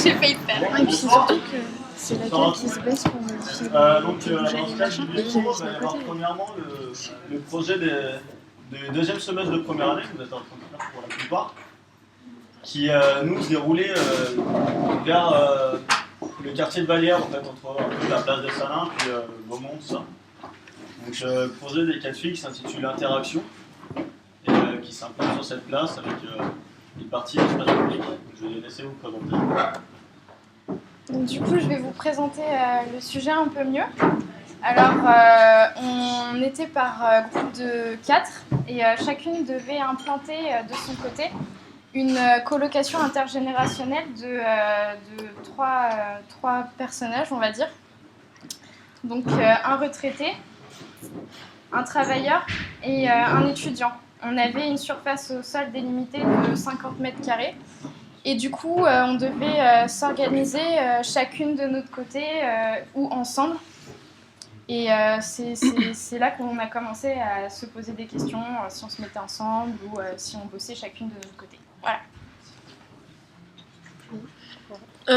J'ai failli le faire. Et puis c'est surtout que c'est laquelle qui se baisse pour modifier Donc, dans ce cas de vidéo, il va y avoir premièrement le projet du deuxième semestre de première année, que vous êtes en train de faire pour la plupart, qui nous se déroulait vers le quartier de Vallières, en fait, entre un peu la place des Salins puis Beaumont, tout ça. Donc, le projet des 4 filles qui s'intitule Interaction, et qui s'implante sur cette place avec une partie d'espace public. Donc, je vais les laisser vous présenter. Donc, du coup, je vais vous présenter le sujet un peu mieux. Alors, on était par groupe de 4 et chacune devait implanter de son côté une colocation intergénérationnelle de 3 personnages, on va dire. Donc, un retraité, un travailleur et un étudiant. On avait une surface au sol délimitée de 50 mètres carrés. Et du coup, on devait s'organiser chacune de notre côté ou ensemble. Et c'est là qu'on a commencé à se poser des questions, si on se mettait ensemble ou si on bossait chacune de notre côté. Voilà.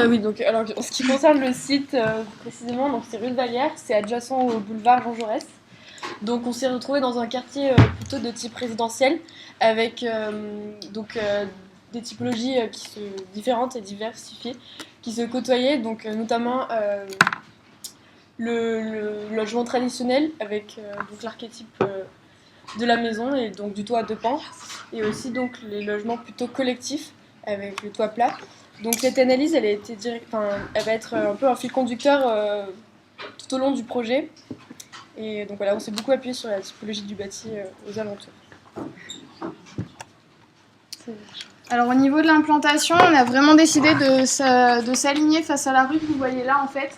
Oui, donc alors en ce qui concerne le site précisément, donc c'est rue de Vallières, c'est adjacent au boulevard Jean Jaurès. Donc on s'est retrouvé dans un quartier plutôt de type résidentiel avec des typologies différentes et diversifiées qui se côtoyaient, donc notamment le logement traditionnel avec donc l'archétype de la maison et donc du toit à 2 pans, et aussi donc les logements plutôt collectifs avec le toit plat. Donc cette analyse, elle va être un peu un fil conducteur tout au long du projet. Et donc voilà, on s'est beaucoup appuyé sur la typologie du bâti aux alentours. Alors au niveau de l'implantation, on a vraiment décidé de s'aligner face à la rue que vous voyez là en fait.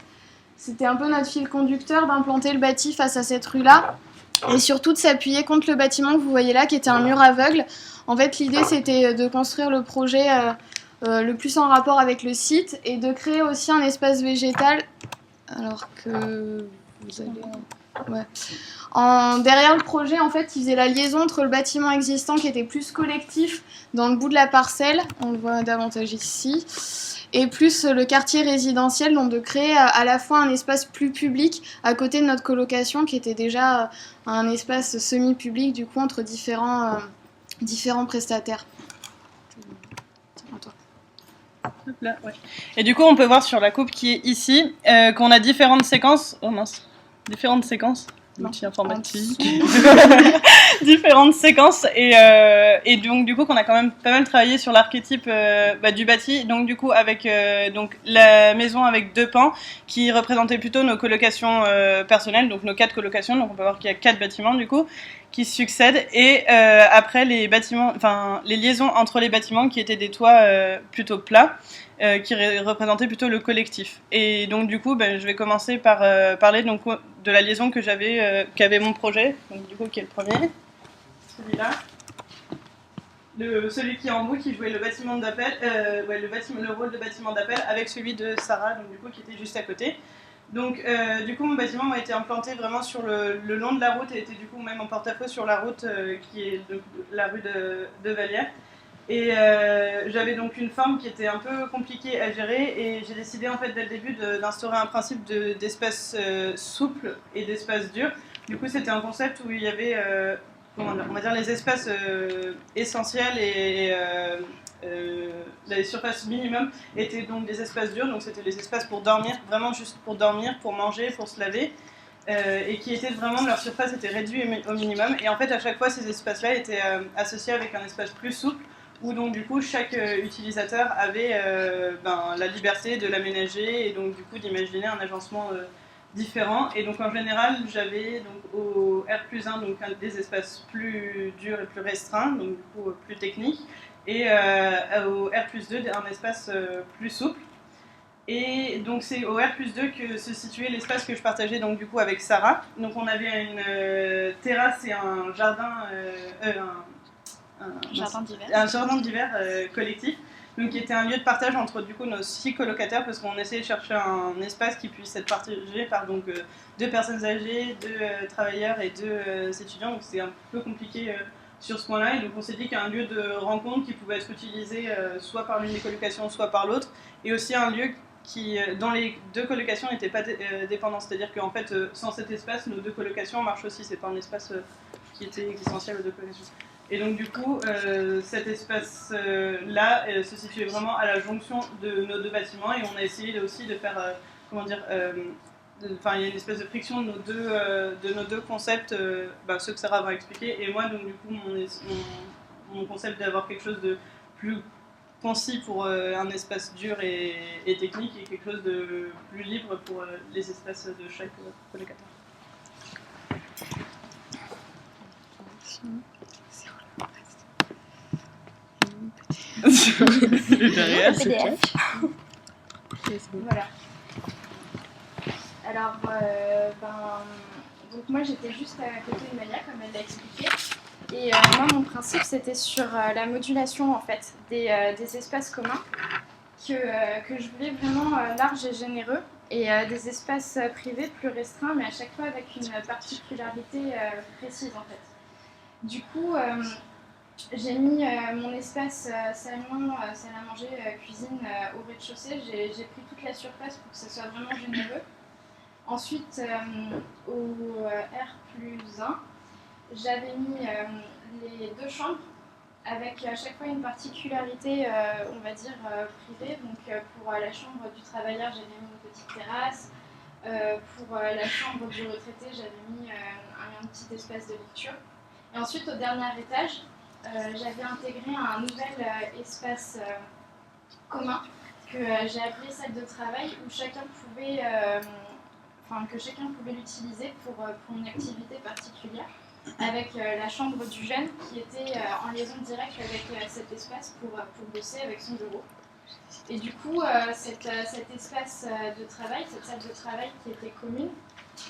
C'était un peu notre fil conducteur d'implanter le bâti face à cette rue-là. Et surtout de s'appuyer contre le bâtiment que vous voyez là, qui était un mur aveugle. En fait, l'idée c'était de construire le projet le plus en rapport avec le site et de créer aussi un espace végétal. Alors que vous allez... Ouais. Derrière le projet, en fait, il faisait la liaison entre le bâtiment existant qui était plus collectif dans le bout de la parcelle, on le voit davantage ici, et plus le quartier résidentiel, donc de créer à la fois un espace plus public à côté de notre colocation qui était déjà un espace semi-public du coup entre différents prestataires. Là, ouais. Et du coup, on peut voir sur la coupe qui est ici qu'on a différentes séquences. Oh mince, différentes séquences. Outil informatique. Différentes séquences et donc du coup qu'on a quand même pas mal travaillé sur l'archétype du bâti. Donc du coup avec donc la maison avec 2 pans qui représentaient plutôt nos colocations personnelles, donc nos 4 colocations. Donc on peut voir qu'il y a 4 bâtiments du coup qui se succèdent et après les bâtiments, enfin les liaisons entre les bâtiments qui étaient des toits plutôt plats. Qui représentait plutôt le collectif. Et donc du coup, je vais commencer par parler donc, de la liaison qu'avait mon projet, donc du coup qui est le premier, celui-là. Celui qui est en bout, qui jouait le bâtiment d'appel, le rôle de bâtiment d'appel avec celui de Sarah, donc du coup qui était juste à côté. Donc du coup mon bâtiment a été implanté vraiment sur le long de la route et était du coup même en porte-à-faux sur la route qui est la rue de Vallières. Et j'avais donc une forme qui était un peu compliquée à gérer et j'ai décidé en fait dès le début d'instaurer un principe d'espace souple et d'espace dur. Du coup c'était un concept où il y avait on va dire les espaces essentiels et les surfaces minimum étaient donc des espaces durs, donc c'était les espaces pour dormir, vraiment juste pour dormir, pour manger, pour se laver. Et qui étaient vraiment, leur surface était réduite au minimum et en fait à chaque fois ces espaces-là étaient associés avec un espace plus souple où donc du coup chaque utilisateur avait la liberté de l'aménager et donc du coup d'imaginer un agencement différent. Et donc en général j'avais donc au R+1 donc des espaces plus durs et plus restreints, donc du coup plus techniques, et au R+2 un espace plus souple. Et donc c'est au R+2 que se situait l'espace que je partageais donc du coup avec Sarah. Donc on avait une terrasse et un jardin un jardin d'hiver collectif, donc qui était un lieu de partage entre du coup nos 6 colocataires parce qu'on essayait de chercher un espace qui puisse être partagé par donc 2 personnes âgées, 2 travailleurs et 2 étudiants, donc c'est un peu compliqué sur ce point-là. Et donc on s'est dit qu'un lieu de rencontre qui pouvait être utilisé soit par l'une des colocations, soit par l'autre, et aussi un lieu dont les deux colocations n'étaient pas dépendantes. C'est-à-dire qu'en fait, sans cet espace, nos deux colocations marchent aussi. C'est pas un espace qui était existentiel aux deux colocations. Et donc du coup, cet espace-là se situait vraiment à la jonction de nos deux bâtiments, et on a essayé aussi de faire, comment dire, il y a une espèce de friction de nos deux concepts, ceux que Sarah va expliquer, et moi, donc du coup, mon concept d'avoir quelque chose de plus concis pour un espace dur et technique, et quelque chose de plus libre pour les espaces de chaque colocataire. Derrière, c'est PDF. Voilà. Alors, donc moi j'étais juste à côté de Maya, comme elle l'a expliqué. Et moi, mon principe, c'était sur la modulation en fait des espaces communs que je voulais vraiment large et généreux, et des espaces privés plus restreints, mais à chaque fois avec une particularité précise en fait. Du coup, j'ai mis mon espace salon, salle à manger, cuisine au rez-de-chaussée. J'ai pris toute la surface pour que ce soit vraiment généreux. Ensuite, au R+1, j'avais mis les deux chambres avec à chaque fois une particularité, on va dire, privée. Donc pour la chambre du travailleur, j'avais mis une petite terrasse. Pour la chambre du retraité, j'avais mis un petit espace de lecture. Et ensuite, au dernier étage, j'avais intégré un nouvel espace commun que j'ai appelé salle de travail, où chacun pouvait l'utiliser pour une activité particulière, avec la chambre du jeune qui était en liaison directe avec cet espace pour bosser avec son bureau. Et du coup, cet espace de travail, cette salle de travail qui était commune,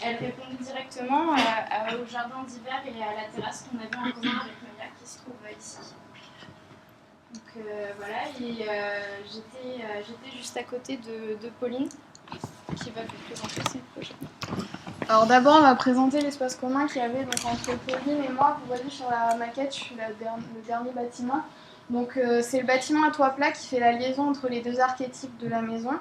elle répondait directement au jardin d'hiver et à la terrasse qu'on avait en commun avec Maya, qui se trouve ici. Donc voilà, et j'étais juste à côté de Pauline, qui va vous présenter son projet. Alors d'abord, on va présenter l'espace commun qu'il y avait donc, entre Pauline et moi. Vous voyez sur la maquette, je suis le dernier bâtiment. Donc c'est le bâtiment à toit plat qui fait la liaison entre les deux archétypes de la maison.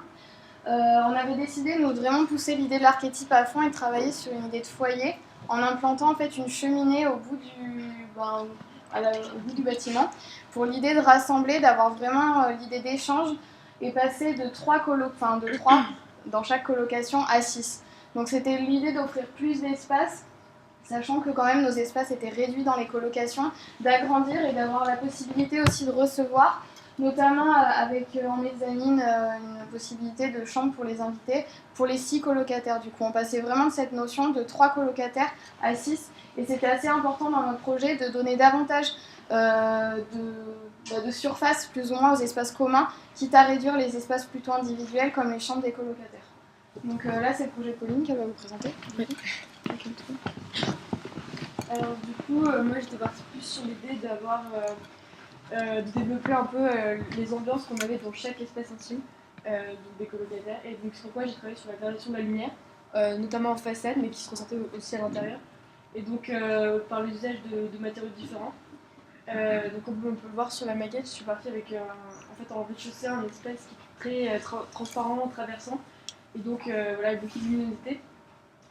On avait décidé de vraiment pousser l'idée de l'archétype à fond et de travailler sur une idée de foyer en implantant en fait une cheminée au bout du bâtiment pour l'idée de rassembler, d'avoir vraiment l'idée d'échange et passer de 3 dans chaque colocation à 6. Donc c'était l'idée d'offrir plus d'espace, sachant que quand même nos espaces étaient réduits dans les colocations, d'agrandir et d'avoir la possibilité aussi de recevoir, notamment avec en mezzanine une possibilité de chambre pour les invités, pour les 6 colocataires. Du coup, on passait vraiment de cette notion de 3 colocataires à 6, et c'était assez important dans notre projet de donner davantage de surface plus ou moins aux espaces communs, quitte à réduire les espaces plutôt individuels comme les chambres des colocataires. Donc là, c'est le projet Pauline qu'elle va vous présenter. Oui. Alors du coup, moi j'étais partie plus sur l'idée de développer un peu les ambiances qu'on avait dans chaque espace intime des colocataires. Et donc sur quoi j'ai travaillé sur la gradation de la lumière, notamment en façade, mais qui se ressentait aussi à l'intérieur. Et donc par l'usage de matériaux différents. Donc comme on peut le voir sur la maquette, je suis partie avec en rez-de-chaussée un espace qui est très transparent, traversant. Et donc voilà, beaucoup de luminosité.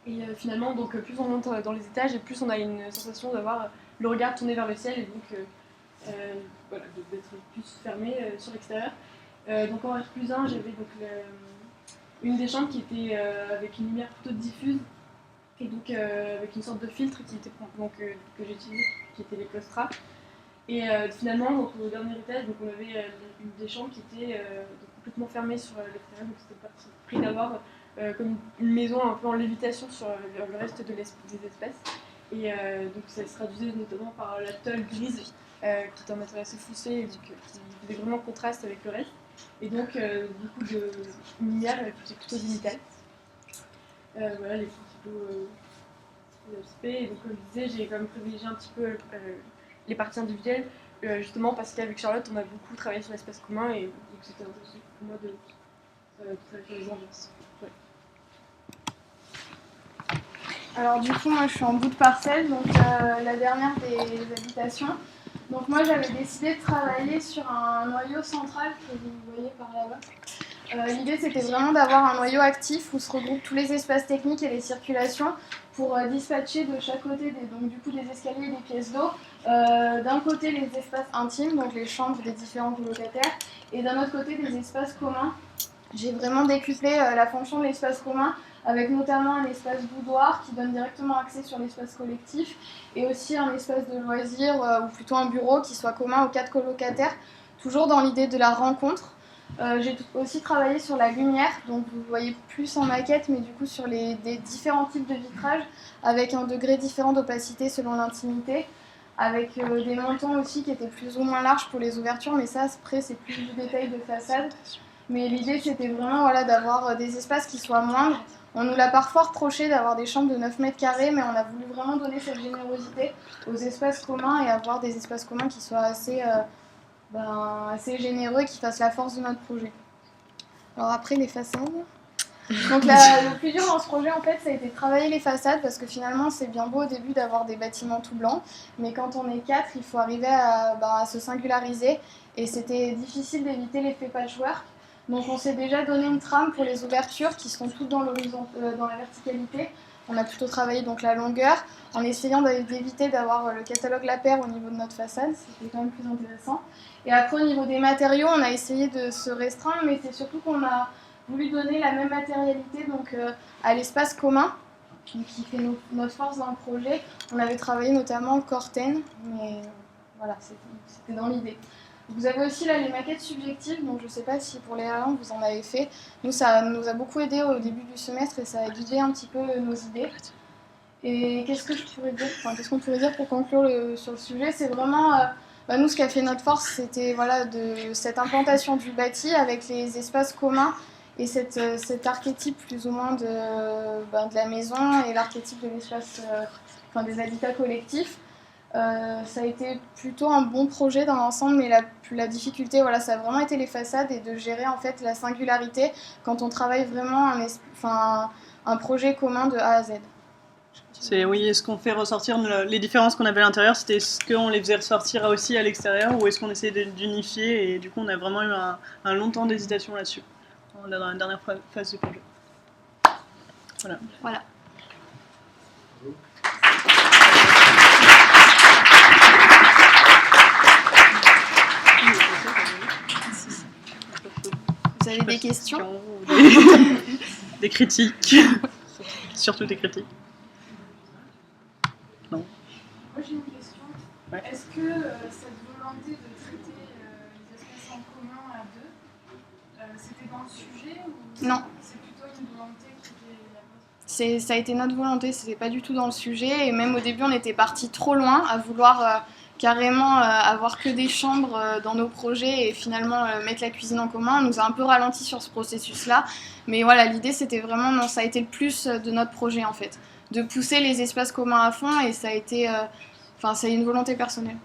Et finalement, donc, plus on monte dans les étages et plus on a une sensation d'avoir le regard tourné vers le ciel, et donc voilà, d'être plus fermé sur l'extérieur. Donc en R+1, j'avais donc une des chambres qui était avec une lumière plutôt diffuse, et donc avec une sorte de filtre qui était, que j'utilisais, qui était les claustras. Et finalement, donc, au dernier étage, donc, on avait une des chambres qui était complètement fermée sur l'extérieur, donc c'était pris d'avoir comme une maison un peu en lévitation sur le reste des espaces. Et donc ça se traduisait notamment par la tôle grise, qui est un matériau assez foncé, et donc, qui faisait vraiment contraste avec le reste. Et donc beaucoup de lumière qui était plutôt digitale. Voilà les principaux aspects. Et donc comme je disais, j'ai quand même privilégié un petit peu les parties individuelles, justement parce qu'avec Charlotte on a beaucoup travaillé sur l'espace commun, et donc c'était intéressant pour moi de travailler sur les ambiances. Ouais. Alors du coup, moi je suis en bout de parcelle, donc la dernière des habitations. Donc moi j'avais décidé de travailler sur un noyau central que vous voyez par là-bas. L'idée c'était vraiment d'avoir un noyau actif où se regroupent tous les espaces techniques et les circulations pour dispatcher de chaque côté donc du coup des escaliers et des pièces d'eau. D'un côté les espaces intimes, donc les chambres des différents colocataires, et d'un autre côté des espaces communs. J'ai vraiment décuplé la fonction de l'espace commun avec notamment un espace boudoir qui donne directement accès sur l'espace collectif et aussi un espace de loisirs ou plutôt un bureau qui soit commun aux 4 colocataires, toujours dans l'idée de la rencontre. J'ai aussi travaillé sur la lumière, donc vous voyez plus en maquette, mais du coup sur des différents types de vitrages avec un degré différent d'opacité selon l'intimité, avec des montants aussi qui étaient plus ou moins larges pour les ouvertures, mais ça après c'est plus du détail de façade. Mais l'idée c'était vraiment voilà, d'avoir des espaces qui soient moindres. On nous l'a parfois reproché d'avoir des chambres de 9 mètres carrés, mais on a voulu vraiment donner cette générosité aux espaces communs et avoir des espaces communs qui soient assez généreux et qui fassent la force de notre projet. Alors après les façades. Donc le plus dur dans ce projet en fait ça a été de travailler les façades parce que finalement c'est bien beau au début d'avoir des bâtiments tout blancs, mais quand on est 4 il faut arriver à se singulariser et c'était difficile d'éviter l'effet patchwork. Donc on s'est déjà donné une trame pour les ouvertures qui seront toutes dans la verticalité. On a plutôt travaillé donc la longueur en essayant d'éviter d'avoir le catalogue Lapeyre au niveau de notre façade, c'était quand même plus intéressant. Et après au niveau des matériaux, on a essayé de se restreindre, mais c'est surtout qu'on a voulu donner la même matérialité donc, à l'espace commun, qui fait notre force dans le projet. On avait travaillé notamment Corten, mais voilà, c'était dans l'idée. Vous avez aussi là les maquettes subjectives, donc je ne sais pas si pour les R1 vous en avez fait. Nous, ça nous a beaucoup aidé au début du semestre et ça a guidé un petit peu nos idées. Et qu'est-ce qu'on pourrait dire pour conclure sur le sujet? C'est vraiment, nous, ce qui a fait notre force, c'était voilà, de cette implantation du bâti avec les espaces communs et cet archétype plus ou moins de la maison et l'archétype de l'espace, des habitats collectifs. Ça a été plutôt un bon projet dans l'ensemble, mais la difficulté, voilà, ça a vraiment été les façades et de gérer en fait la singularité quand on travaille vraiment un projet commun de A à Z. Oui, est-ce qu'on fait ressortir les différences qu'on avait à l'intérieur, c'était est-ce qu'on les faisait ressortir aussi à l'extérieur ou est-ce qu'on essayait d'unifier et du coup on a vraiment eu un long temps d'hésitation là-dessus, dans la dernière phase du projet. Voilà. Vous avez des questions? Des critiques. Surtout des critiques. Non. Moi j'ai une question. Ouais. Est-ce que cette volonté de traiter les espaces en commun à deux, c'était dans le sujet ou non, c'est plutôt une volonté qui était la vôtre? Ça a été notre volonté, c'était pas du tout dans le sujet et même au début on était parti trop loin à vouloir carrément avoir que des chambres dans nos projets et finalement mettre la cuisine en commun. On nous a un peu ralenti sur ce processus-là. Mais voilà, l'idée c'était vraiment, non, ça a été le plus de notre projet en fait. De pousser les espaces communs à fond et ça a été, c'est une volonté personnelle.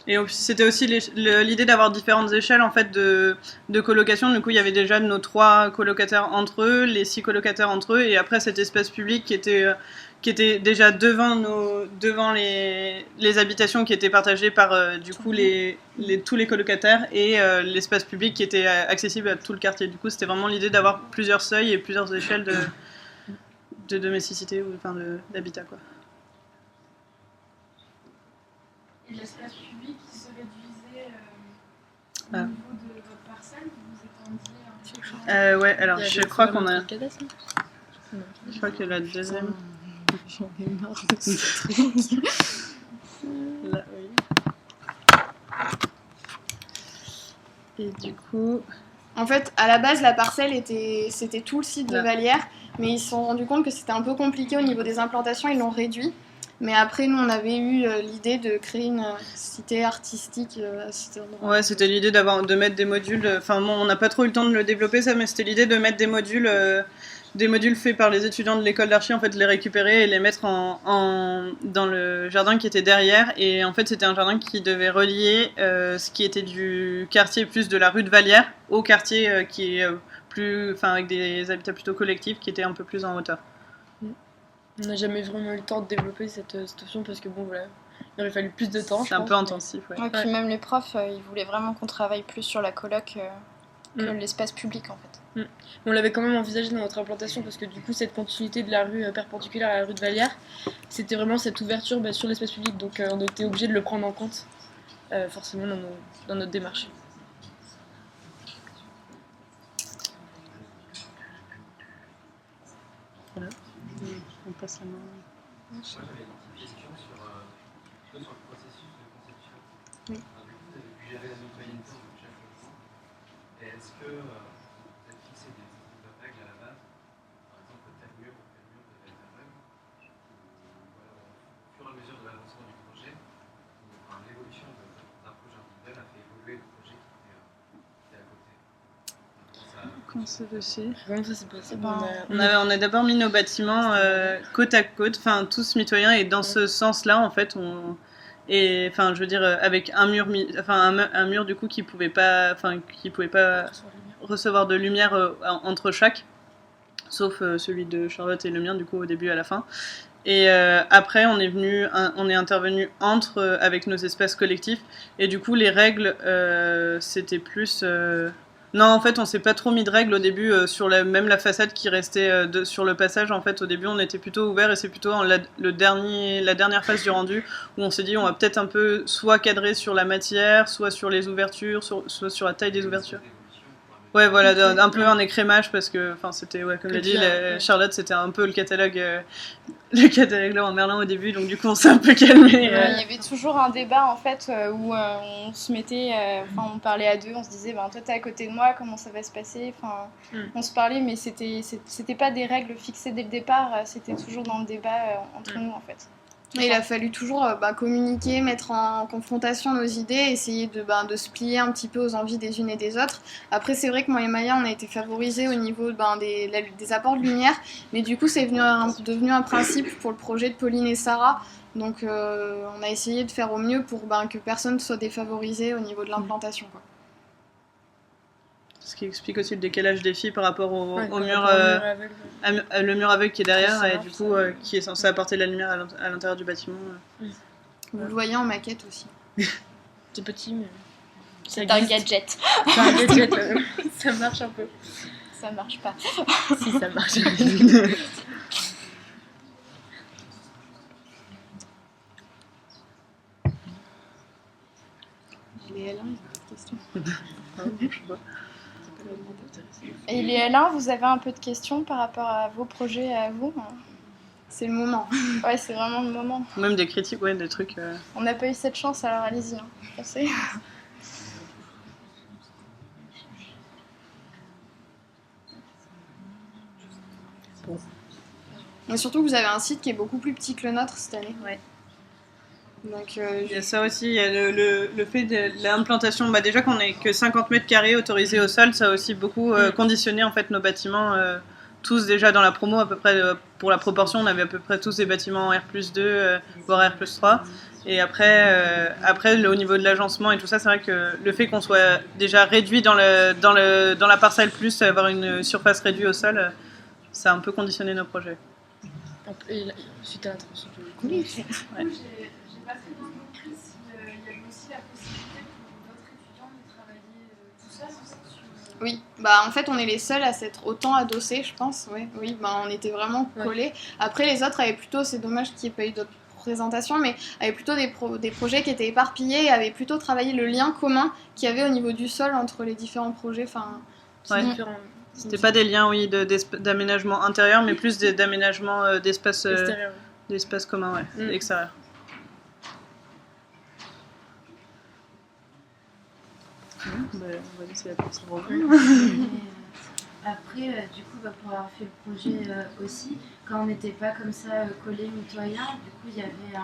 Et c'était aussi l'idée d'avoir différentes échelles en fait de colocation. Du coup, il y avait déjà nos 3 colocataires entre eux, les 6 colocataires entre eux, et après cet espace public qui était déjà devant les habitations qui étaient partagées par du coup tous les colocataires et l'espace public qui était accessible à tout le quartier. Du coup, c'était vraiment l'idée d'avoir plusieurs seuils et plusieurs échelles de domesticité ou d'habitat quoi. Et l'espace public qui se réduisait au niveau de votre parcelle, vous étendiez ouais, alors je crois qu'on a. Je crois que la deuxième. J'en ai marre de ce truc. Là, oui. Et du coup. En fait, à la base, la parcelle c'était tout le site de Vallières, mais ils se sont rendus compte que c'était un peu compliqué au niveau des implantations, ils l'ont réduit. Mais après, nous, on avait eu l'idée de créer une cité artistique à cet endroit. Ouais, c'était l'idée de mettre des modules. Enfin, bon, on n'a pas trop eu le temps de le développer, ça, mais c'était l'idée de mettre des modules faits par les étudiants de l'école d'archi, en fait, les récupérer et les mettre dans le jardin qui était derrière. Et en fait, c'était un jardin qui devait relier ce qui était du quartier plus de la rue de Vallières au quartier qui est avec des habitats plutôt collectifs qui étaient un peu plus en hauteur. On n'a jamais vraiment eu le temps de développer cette option parce que bon voilà, il aurait fallu plus de temps. C'est un peu intensif, ouais. Ouais, puis même les profs, ils voulaient vraiment qu'on travaille plus sur la coloc que l'espace public en fait. On l'avait quand même envisagé dans notre implantation parce que du coup cette continuité de la rue perpendiculaire à la rue de Vallière, c'était vraiment cette ouverture sur l'espace public, donc on était obligé de le prendre en compte forcément dans notre démarche. Voilà. On passe la main. Moi j'avais une petite question sur le processus de conception. Oui. Du coup, vous avez pu gérer la notoriété de chaque logement. Et est-ce que vous avez fixé des règles à la base, par exemple tel mur devait être aveugle, ou alors au fur et à mesure de l'avancement du projet, l'évolution d'un projet individuel a fait évoluer le projet qui était à côté. Comment c'est possible? Comment ça s'est passé? On a d'abord mis nos bâtiments côte à côte, enfin tous mitoyens, et dans ce sens-là, en fait, je veux dire, avec un mur, un mur du coup qui pouvait pas recevoir de lumière entre chaque, sauf celui de Charlotte et le mien du coup au début et à la fin. Et après, on est intervenu avec nos espaces collectifs, et du coup les règles, c'était plus. Non, en fait, on s'est pas trop mis de règles au début sur même la façade qui restait sur le passage. En fait, au début, on était plutôt ouvert, et c'est plutôt la dernière phase du rendu où on s'est dit on va peut-être un peu soit cadrer sur la matière, soit sur les ouvertures, soit sur la taille des ouvertures. Ouais, voilà, un peu un écrémage parce que, c'était, ouais, comme l'a dit, Charlotte, c'était un peu le catalogue là en Merlin au début, donc du coup, on s'est un peu calmé. Il y avait toujours un débat en fait où on se mettait, on parlait à deux, on se disait, toi t'es à côté de moi, comment ça va se passer, on se parlait, mais c'était pas des règles fixées dès le départ, c'était toujours dans le débat entre nous en fait. Et il a fallu toujours communiquer, mettre en confrontation nos idées, essayer de se plier un petit peu aux envies des unes et des autres. Après, c'est vrai que moi et Maya, on a été favorisés au niveau des apports de lumière, mais du coup, c'est devenu un principe pour le projet de Pauline et Sarah. Donc, on a essayé de faire au mieux pour que personne ne soit défavorisé au niveau de l'implantation, quoi. Ce qui explique aussi le décalage des filles par rapport au mur, le mur aveugle qui est derrière, et du coup qui est censé apporter de la lumière à l'intérieur du bâtiment. Vous le voyez en maquette aussi. C'est petit, mais C'est un gadget. C'est un gadget, ça marche un peu. Ça marche pas. Si, ça marche. Les L1, ils ont des questions. Et les L1, vous avez un peu de questions par rapport à vos projets à vous? C'est le moment. Ouais, c'est vraiment le moment. Même des critiques, ouais, des trucs. On n'a pas eu cette chance, alors allez-y, pensez. Bon. Mais surtout, vous avez un site qui est beaucoup plus petit que le nôtre cette année. Ouais. Donc, il y a ça aussi, il y a le fait de l'implantation. Déjà qu'on n'est que 50 mètres carrés autorisés au sol, ça a aussi beaucoup conditionné en fait nos bâtiments. Tous déjà dans la promo, à peu près pour la proportion, on avait à peu près tous des bâtiments R+2, voire R+3. Et après, au niveau de l'agencement et tout ça, c'est vrai que le fait qu'on soit déjà réduit dans la parcelle plus, avoir une surface réduite au sol, ça a un peu conditionné nos projets. Et suite à l'intervention de oui. J'ai pas très bien compris s'il y avait aussi la possibilité pour d'autres étudiants de travailler tout seuls. Oui, en fait on est les seuls à s'être autant adossés, je pense. Oui, on était vraiment collés. Ouais. Après les autres avaient plutôt, c'est dommage qu'il n'y ait pas eu d'autres présentations, mais avaient plutôt des projets qui étaient éparpillés et avaient plutôt travaillé le lien commun qu'il y avait au niveau du sol entre les différents projets. C'était pas des liens, d'aménagement intérieur, mais plus d'aménagement d'espace commun, extérieur. On va laisser la place à Après, du coup, pour avoir fait le projet aussi, quand on n'était pas comme ça collés, mitoyens, du coup, il y avait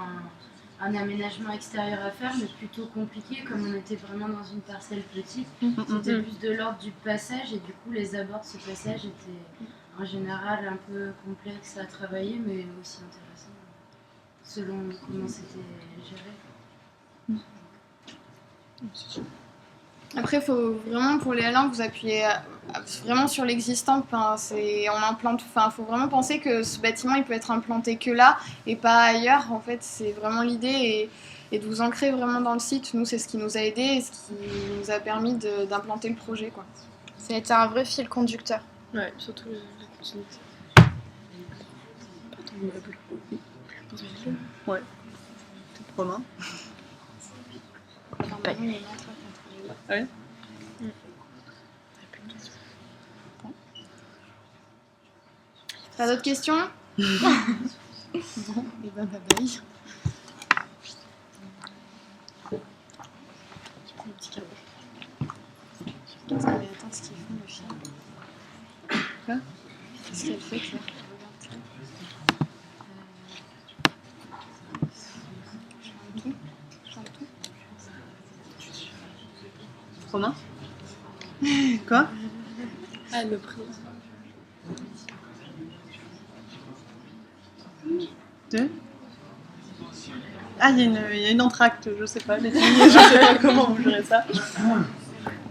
un aménagement extérieur à faire, mais plutôt compliqué, comme on était vraiment dans une parcelle petite. C'était plus de l'ordre du passage, et du coup, les abords de ce passage étaient en général un peu complexes à travailler, mais aussi intéressants, selon comment c'était géré. Après, faut vraiment pour les L1 vous appuyez vraiment sur l'existant. Enfin, faut vraiment penser que ce bâtiment il peut être implanté que là et pas ailleurs. En fait, c'est vraiment l'idée et de vous ancrer vraiment dans le site. Nous, c'est ce qui nous a aidé et ce qui nous a permis d'implanter le projet, quoi. Ça a été un vrai fil conducteur. Ouais, surtout la continuité. Pas ton meuble. Ouais. Peut-être Romain. Normalement, il y a une entrée contre les- Ouais. T'as d'autres questions? Bon, et ben bye bye. Qu'est-ce qu'elle attend, ce qu'ils font, le chien? Quoi? Qu'est-ce qu'elle fait, Claire? Romain? Quoi? Ah, le prix. Deux? Ah, il y a une entracte, je sais pas, les filles, je sais pas comment vous gérez ça.